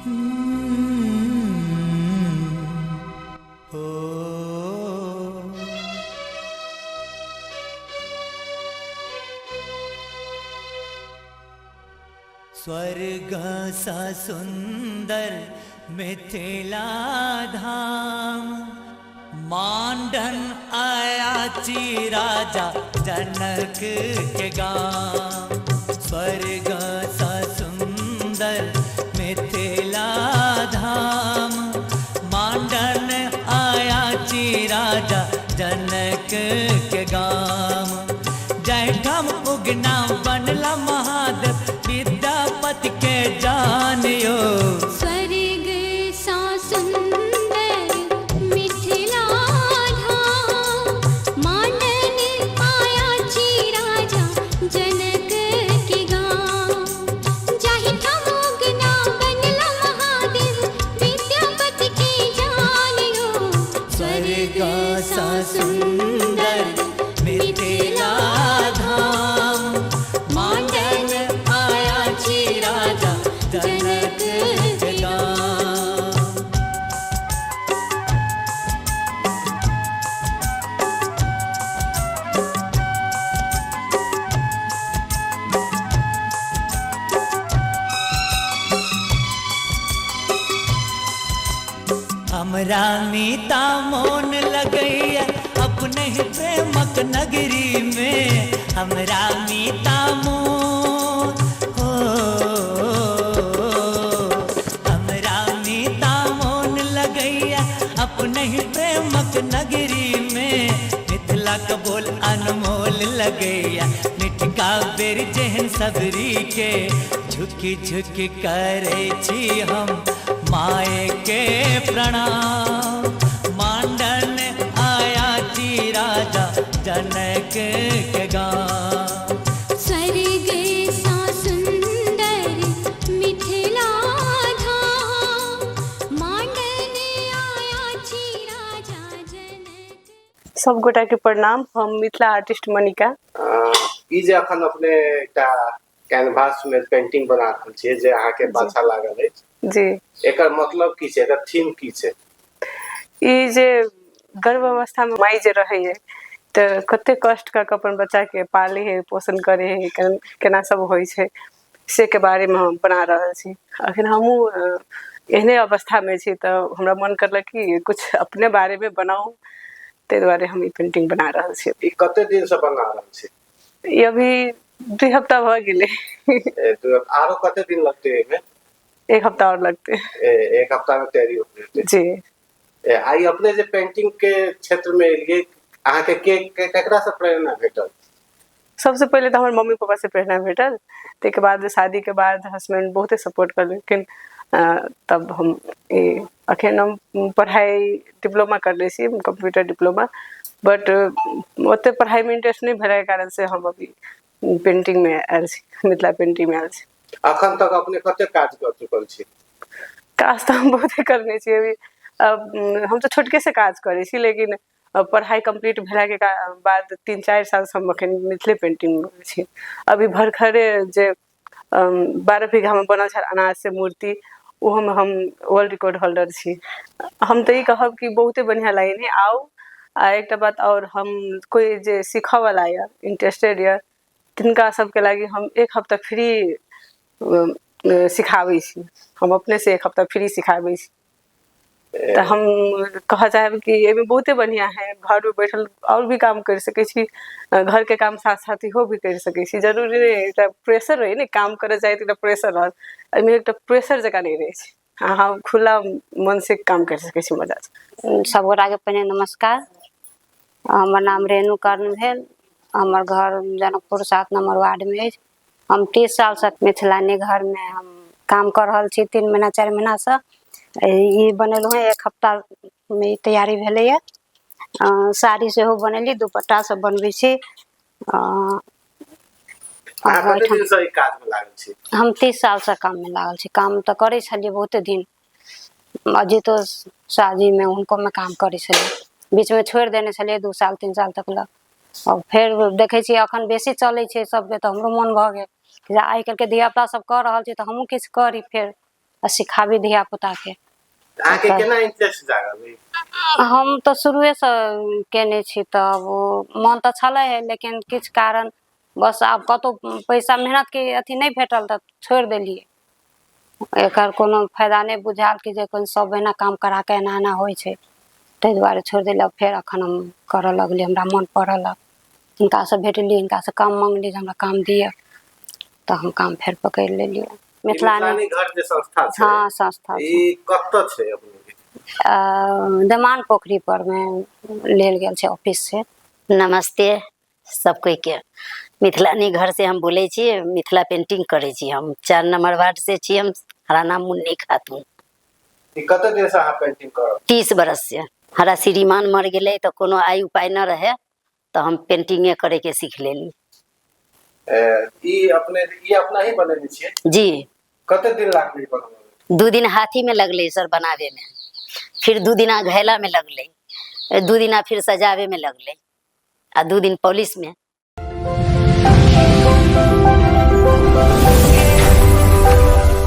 स्वर्ग सा सुंदर मिथिला धाम, मांडन आयाची राजा जनक के गाँव। स्वर्ग सा सुंदर मिथिला धाम, मांडन आयाची राजा जनक के गाँव। जयठम उगना बनला महादेव, विद्यापति के जानियो। स्वर्ग सा सुंदर मिथिला धाम, मांडन आयाची राजा जनक के गाँव। जयठम उगना बनला महादेव, विद्यापति के जानियो। स्वर्ग सा सुंदर मिथिला धाम, मांडन आयाची राजा जनक के गाँव। हमरा मीता मोन लगैया अपने ही प्रेमक नगरी में। हमरा मीता मोन हो, हमरा मीता मोन लगैया अपने ही प्रेमक नगरी में। मिथिला का बोल अनमोल लगैया, मिठका बेर जेहन सबरी के। झुकी झुकी करे छी हम माए के प्रणाम, मांडन आयाची राजा जनक के गाँव। स्वर्ग सा सुंदर मिथिला धाम, मांडन आयाची राजा जनक। सब गोटा के प्रणाम। हम मिथिला आर्टिस्ट मनिका। ई जे अखन अपने एकटा कैनवास में पेंटिंग बना रहल छियै जे अहाँ के अच्छा लागल अछि जी, एकर मतलब की छै, एकर थीम की छै? ई जे गर्भ अवस्था में माई जे रहे है तो कते कष्ट का अपन बच्चा के पाले है, पोषण करे है, केना सब होय छै से के बारे में हम बना रहल छी। अखन हमहू एहने अवस्था में छी तो हमरा मन करलक कि कुछ अपने बारे में बनाऊ, ते दुआरे हम ई पेंटिंग बना रहल छी। ई कते दिन से बना रहल छी? ई अभी 2 हफ्ता भ गेले। आरो कते दिन लगते एमे? 1 हफ्ता और लगते। 1 हफ्ता में तैयारी हो जेतै जी। आई अपने जे पेंटिंग के क्षेत्र में एलिए, अहाँ के केकरा से प्रेरणा भेटल? सबसे पहले तो हमारे मम्मी पापा से प्रेरणा भेटल, ते बाद शादी के बाद हस्बैंड बहुते सपोर्ट कर, लेकिन तब हम अखन हम पढ़ाई डिप्लोमा कर ले छी, कंप्यूटर डिप्लोमा, बट ओते पढ़ाई में इंटरेस्ट नहीं भेला के कारण से हम अभी पेंटिंग में आयल छी, मिथिला पेंटिंग में आयल छी। अखन तक अपने कते काज कर चुकल छी? काज तो हम बहुते करने छी। अभी हम तो छोटके से काज करे छी, लेकिन पढ़ाई कंप्लीट भेला के बाद 3-4 साल से हम अखन मिथिले पेंटिंग में छी। अभी भरखरे जे 12 बीघा में बनल छल अनाज से मूर्ति, वो हम वर्ल्ड रिकॉर्ड होल्डर छी। हम तो ये कहब कि बहुते बढ़िया लागे नहीं आओ। आ एक बात और, हम कोई जे सीखा वाला या इंटरेस्टेड या तिनका सबके लागी हम 1 हफ्ता फ्री सिखाबै छी। हम अपने से 1 हफ्ता फ्री सिखाबै छी। तो हम कह चाहब कि ये बहुते बढ़िया है, घर में बैठल और भी काम कर सके छी, घर के काम साथ साथ इहो भी कर सके छी। जरूरी नहीं एक प्रेशर रहे ना, काम करे जाए तो प्रेशर रह, एहिमे एक प्रेशर जगह नहीं रहे छै। अहाँ खुला मन से काम कर सके छी मजा से। सब गोटा के पहले नमस्कार। हमर नाम रेणु कर्ण भेल, हमर घर जनकपुर 7 नंबर वार्ड में है। हम 30 साल से मिथिलानी घर में हम काम कर रहल छी। 3 महीना 4 महीना से ई बनेलू है। 1 हफ्ता में तैयारी भेले है। साड़ी से हो बनेली, दुपट्टा सब बनबै छी। हम 30 साल से काम में लागल छी। काम तो करे छलिए बहुते दिन, अजीतो शादी में उनको में काम करे छलिए, बीच में छोड़ देने छलिए 2 साल 3 साल तक ल। और फिर देखे छी अखन बेसी चले छे सबके, तो हमरो मन भ गेल कि आइ काल्हि के धिया पुता सब कर रहल छे तो हमहू किछ करी। फिर आ सिखाबी धिया पुता के। अहाँ के केना इंटरेस्ट जागल? हम तो शुरुए से केने छी, तब मन तो छले है, लेकिन किछ कारण बस आब कतौ पैसा मेहनत के अथी नहीं भेटल त छोड़ देलिए। एकर कोनो फायदा नहीं बुझाल कि जे कोन सब महीना काम करा के एना एना होय छै, ताहि दुआरे छोड़ देलिए। फेर अखन हम करऽ लगली, हमरा मन पड़ल, हिनका से भेटली, हिनका से काम मांगली जे हमरा काम दिअ, तो हम काम फेर पकड़ लेलिए। मिथिलानी घर जे संस्था छै, हाँ संस्था ई कत्त छै अपने के? दमान पोखरी पर में लेल गेल छै ऑफिस से। नमस्ते सब कोई के। मिथिलानी घर से हम बोले छी, मिथिला पेंटिंग करे छी। हम 4 नंबर वार्ड से छी। हम हमारा नाम मुन्नी खातून। ई कते दिन से अहाँ पेंटिंग करब? 30 बरस से। हमारा श्रीमान मर गए तो कोनो आय उपाय न रहे, तो हम पेंटिंगे करे के सीख लेली। ई अपना ही बनेने छियै? जी। कते दिन लागले बनवे में? 2 दिन हाथी में लगले सर बनावे में, फिर 2 दिन घैला में लगले, 2 दिन फिर सजावे में लगले, आ 2 दिन पॉलिश में।